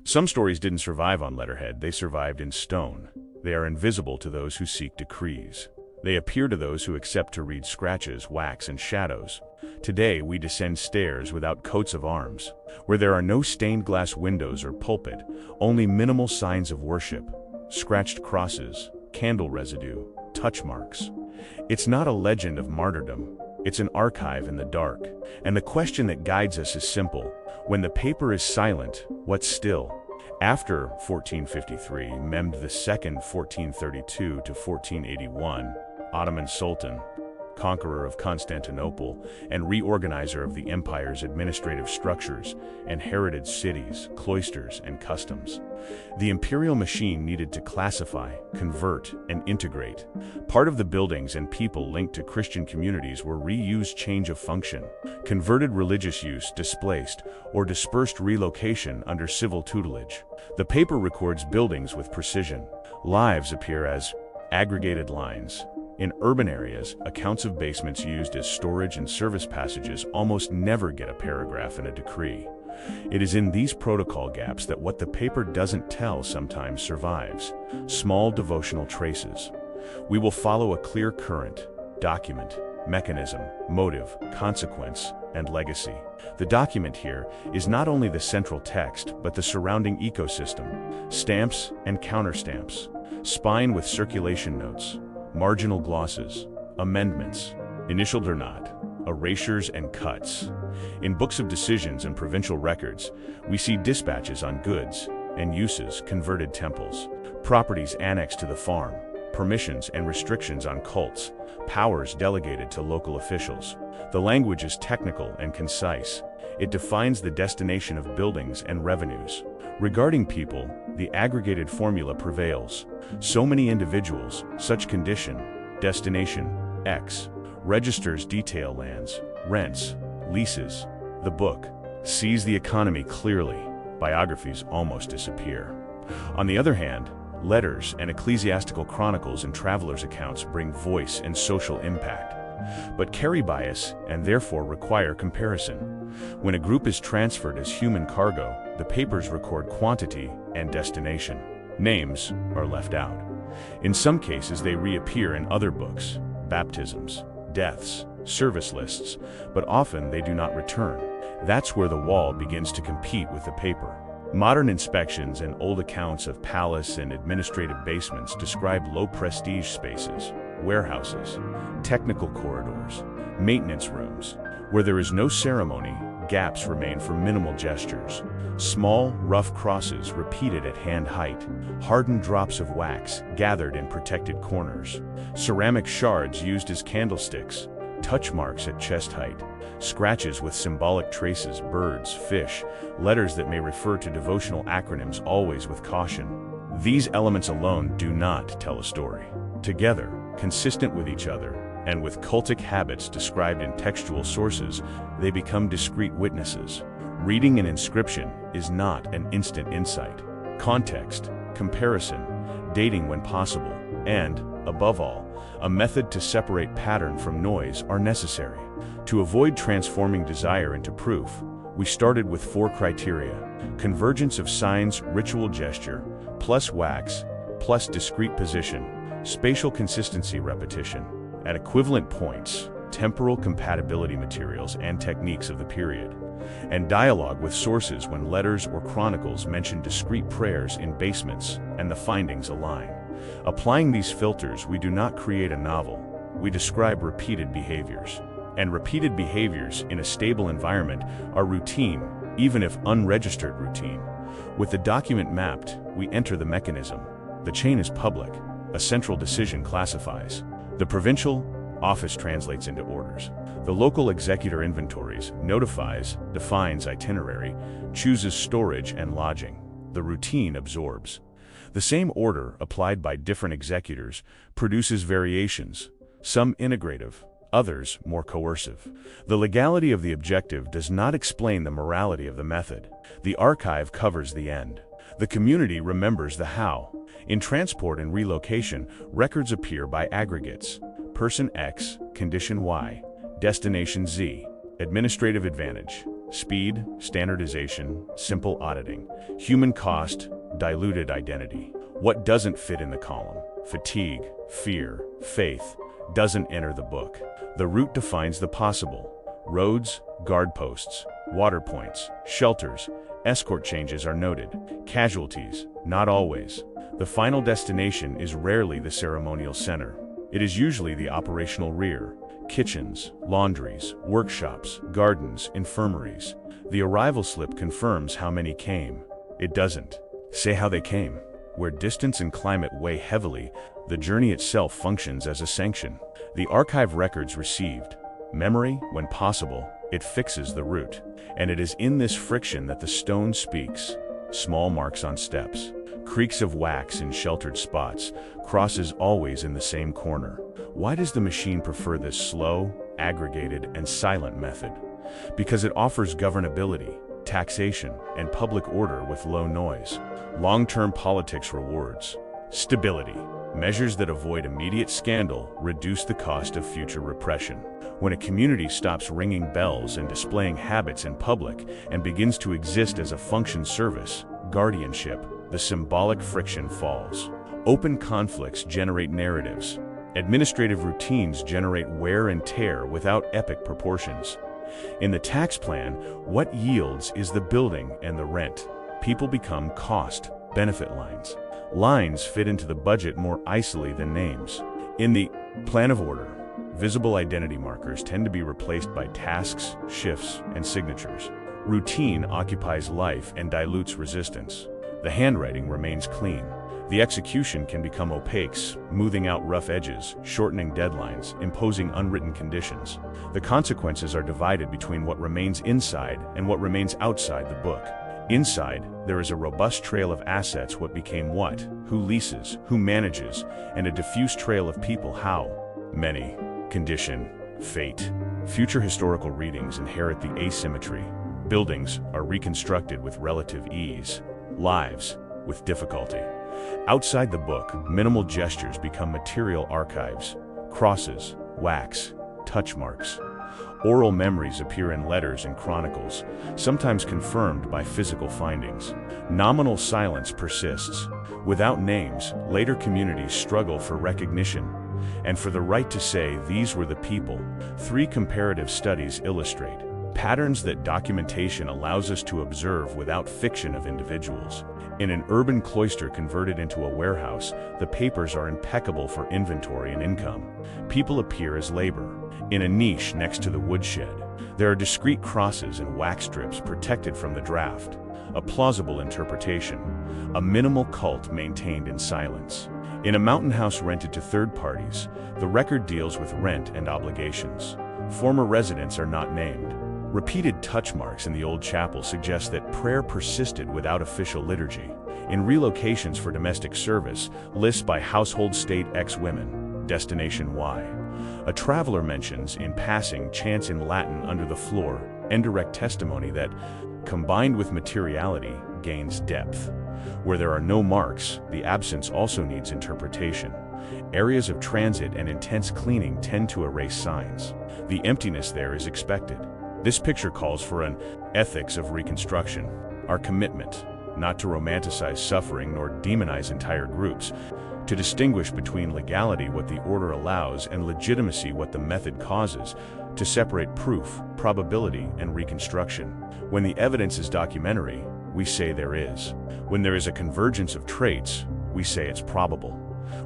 Some stories didn't survive on letterhead, they survived in stone. They are invisible to those who seek decrees. They appear to those who accept to read scratches, wax, and shadows. Today, we descend stairs without coats of arms, where there are no stained glass windows or pulpit, only minimal signs of worship, scratched crosses, candle residue, touch marks. It's not a legend of martyrdom, it's an archive in the dark. And the question that guides us is simple. When the paper is silent, what's still? After 1453, Mehmed II, 1432 to 1481, Ottoman Sultan, conqueror of Constantinople and reorganizer of the empire's administrative structures, inherited cities, cloisters, and customs. The imperial machine needed to classify, convert, and integrate. Part of the buildings and people linked to Christian communities were reused change of function, converted religious use displaced, or dispersed relocation under civil tutelage. The paper records buildings with precision. Lives appear as aggregated lines. In urban areas, accounts of basements used as storage and service passages almost never get a paragraph in a decree. It is in these protocol gaps that what the paper doesn't tell sometimes survives. Small devotional traces. We will follow a clear current, document, mechanism, motive, consequence, and legacy. The document here is not only the central text, but the surrounding ecosystem, stamps and counterstamps, spine with circulation notes, marginal glosses, amendments, initialed or not, erasures and cuts. In books of decisions and provincial records, we see dispatches on goods and uses, converted temples, properties annexed to the farm, permissions and restrictions on cults, powers delegated to local officials. The language is technical and concise. It defines the destination of buildings and revenues. Regarding people, the aggregated formula prevails. So many individuals, such condition, destination, X. Registers detail lands, rents, leases. The book sees the economy clearly. Biographies almost disappear. On the other hand, letters and ecclesiastical chronicles and travelers' accounts bring voice and social impact, but carry bias and therefore require comparison. When a group is transferred as human cargo, the papers record quantity and destination. Names are left out. In some cases, they reappear in other books, baptisms, deaths, service lists, but often they do not return. That's where the wall begins to compete with the paper. Modern inspections and old accounts of palace and administrative basements describe low-prestige spaces, warehouses, technical corridors, maintenance rooms. Where there is no ceremony, gaps remain for minimal gestures. Small, rough crosses repeated at hand height, hardened drops of wax gathered in protected corners, ceramic shards used as candlesticks, touch marks at chest height, scratches with symbolic traces, birds, fish, letters that may refer to devotional acronyms, always with caution. These elements alone do not tell a story. Together, consistent with each other, and with cultic habits described in textual sources, they become discrete witnesses. Reading an inscription is not an instant insight. Context, comparison, dating when possible, and, above all, a method to separate pattern from noise are necessary. To avoid transforming desire into proof, we started with 4 criteria: convergence of signs, ritual gesture, plus wax, plus discrete position, spatial consistency, repetition, at equivalent points, temporal compatibility, materials and techniques of the period, and dialogue with sources when letters or chronicles mention discrete prayers in basements and the findings align. Applying these filters, we do not create a novel, we describe repeated behaviors. And repeated behaviors in a stable environment are routine, even if unregistered routine. With the document mapped, we enter the mechanism. The chain is public. A central decision classifies. The provincial office translates into orders. The local executor inventories, notifies, defines itinerary, chooses storage and lodging. The routine absorbs. The same order, applied by different executors, produces variations, some integrative, others more coercive. The legality of the objective does not explain the morality of the method. The archive covers the end. The community remembers the how. In transport and relocation, records appear by aggregates. Person X, condition Y, destination Z, administrative advantage, Speed, standardization, simple auditing. Human cost, diluted identity. What doesn't fit in the column? Fatigue, fear, faith, doesn't enter the book. The route defines the possible. Roads, guard posts, water points, shelters, escort changes are noted. Casualties, not always. The final destination is rarely the ceremonial center. It is usually the operational rear. Kitchens, laundries, workshops, gardens, infirmaries. The arrival slip confirms how many came. It doesn't say how they came. Where distance and climate weigh heavily, the journey itself functions as a sanction. The archive records received. Memory, when possible, it fixes the route. And it is in this friction that the stone speaks. Small marks on steps, creaks of wax in sheltered spots, crosses always in the same corner. Why does the machine prefer this slow, aggregated, and silent method? Because it offers governability, taxation, and public order with low noise. Long-term politics rewards. Stability. Measures that avoid immediate scandal reduce the cost of future repression. When a community stops ringing bells and displaying habits in public and begins to exist as a function service, guardianship, the symbolic friction falls. Open conflicts generate narratives. Administrative routines generate wear and tear without epic proportions. In the tax plan, what yields is the building and the rent. People become cost-benefit lines. Lines fit into the budget more icily than names. In the plan of order, visible identity markers tend to be replaced by tasks, shifts, and signatures. Routine occupies life and dilutes resistance. The handwriting remains clean. The execution can become opaque, smoothing out rough edges, shortening deadlines, imposing unwritten conditions. The consequences are divided between what remains inside and what remains outside the book. Inside, there is a robust trail of assets, what became what, who leases, who manages, and a diffuse trail of people, how, many, condition, fate. Future historical readings inherit the asymmetry. Buildings are reconstructed with relative ease. Lives, with difficulty. Outside the book, minimal gestures become material archives. Crosses, wax, touch marks. Oral memories appear in letters and chronicles, sometimes confirmed by physical findings. Nominal silence persists. Without names, later communities struggle for recognition and for the right to say these were the people. 3 comparative studies illustrate patterns that documentation allows us to observe without fiction of individuals. In an urban cloister converted into a warehouse, the papers are impeccable for inventory and income. People appear as labor. In a niche next to the woodshed, there are discrete crosses and wax strips protected from the draft. A plausible interpretation. A minimal cult maintained in silence. In a mountain house rented to third parties, the record deals with rent and obligations. Former residents are not named. Repeated touch marks in the old chapel suggest that prayer persisted without official liturgy. In relocations for domestic service, lists by household state X women, destination Y. A traveler mentions in passing chants in Latin under the floor, indirect testimony that, combined with materiality, gains depth. Where there are no marks, the absence also needs interpretation. Areas of transit and intense cleaning tend to erase signs. The emptiness there is expected. This picture calls for an ethics of reconstruction. Our commitment, not to romanticize suffering nor demonize entire groups, to distinguish between legality, what the order allows, and legitimacy, what the method causes, to separate proof, probability, and reconstruction. When the evidence is documentary, we say there is. When there is a convergence of traits, we say it's probable.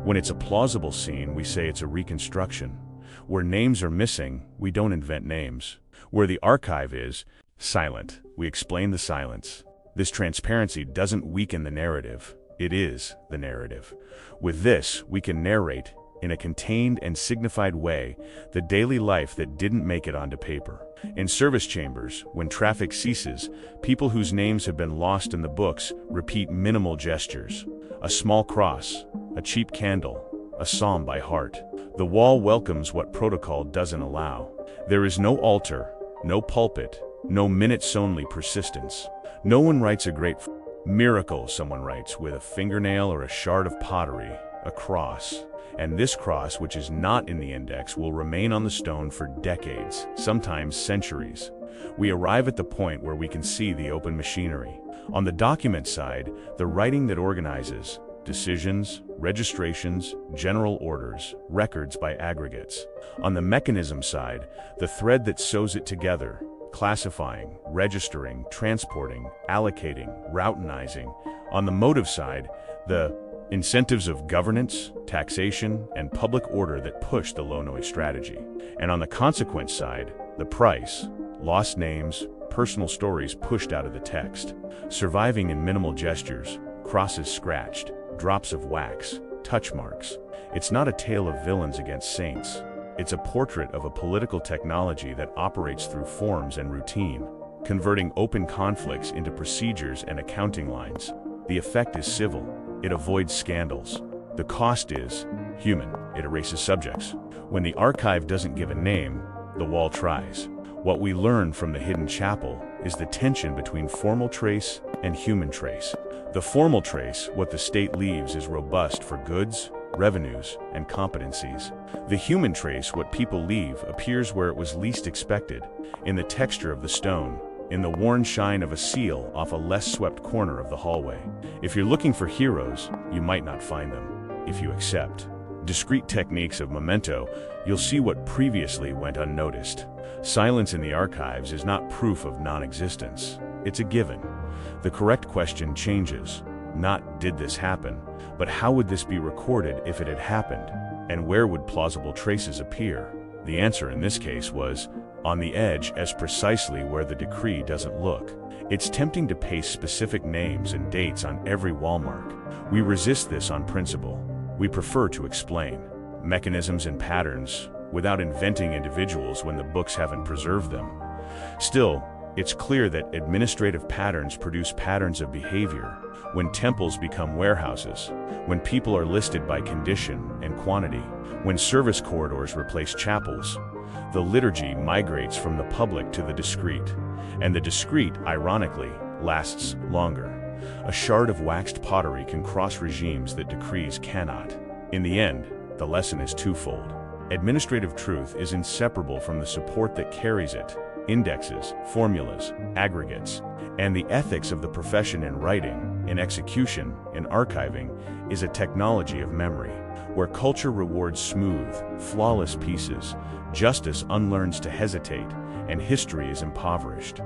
When it's a plausible scene, we say it's a reconstruction. Where names are missing, we don't invent names. Where the archive is silent, we explain the silence. This transparency doesn't weaken the narrative. It is the narrative. With this, we can narrate, in a contained and signified way, the daily life that didn't make it onto paper. In service chambers, when traffic ceases, people whose names have been lost in the books repeat minimal gestures. A small cross, a cheap candle, a psalm by heart. The wall welcomes what protocol doesn't allow. There is no altar, no pulpit, no minutes-only persistence. No one writes a great miracle, someone writes, with a fingernail or a shard of pottery. a cross. And this cross, which is not in the index, will remain on the stone for decades, sometimes centuries. We arrive at the point where we can see the open machinery. On the document side, the writing that organizes decisions, registrations, general orders, records by aggregates. On the mechanism side, the thread that sews it together, classifying, registering, transporting, allocating, routinizing. On the motive side, the incentives of governance, taxation, and public order that push the low-noise strategy. And on the consequence side, the price, lost names, personal stories pushed out of the text, surviving in minimal gestures, crosses scratched, drops of wax, touch marks. It's not a tale of villains against saints. It's a portrait of a political technology that operates through forms and routine, converting open conflicts into procedures and accounting lines. The effect is civil. It avoids scandals. The cost is human. It erases subjects. When the archive doesn't give a name, the wall tries. What we learn from the hidden chapel is the tension between formal trace and human trace. The formal trace, what the state leaves, is robust for goods, revenues, and competencies. The human trace, what people leave, appears where it was least expected, in the texture of the stone, in the worn shine of a seal off a less swept corner of the hallway. If you're looking for heroes, you might not find them. If you accept discrete techniques of memento, you'll see what previously went unnoticed. Silence in the archives is not proof of non-existence. It's a given. The correct question changes. Not did this happen, but how would this be recorded if it had happened? And where would plausible traces appear? The answer in this case was on the edge, as precisely where the decree doesn't look. It's tempting to paste specific names and dates on every wallmark. We resist this on principle. We prefer to explain mechanisms and patterns without inventing individuals when the books haven't preserved them. Still, it's clear that administrative patterns produce patterns of behavior. When temples become warehouses, when people are listed by condition and quantity, when service corridors replace chapels, the liturgy migrates from the public to the discrete, and the discrete, ironically, lasts longer. A shard of waxed pottery can cross regimes that decrees cannot. In the end, the lesson is twofold. Administrative truth is inseparable from the support that carries it: indexes, formulas, aggregates, and the ethics of the profession in writing, in execution, in archiving, is a technology of memory. Where culture rewards smooth, flawless pieces, justice unlearns to hesitate, and history is impoverished.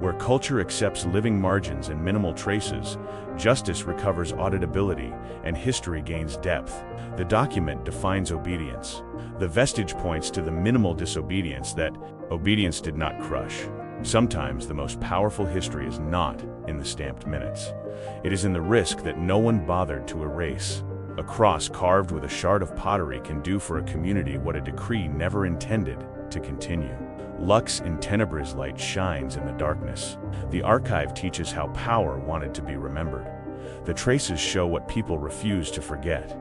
Where culture accepts living margins and minimal traces, justice recovers auditability, and history gains depth. The document defines obedience. The vestige points to the minimal disobedience that obedience did not crush. Sometimes the most powerful history is not in the stamped minutes. It is in the risk that no one bothered to erase. A cross carved with a shard of pottery can do for a community what a decree never intended to continue. Lux in Tenebris light shines in the darkness. The archive teaches how power wanted to be remembered. The traces show what people refuse to forget.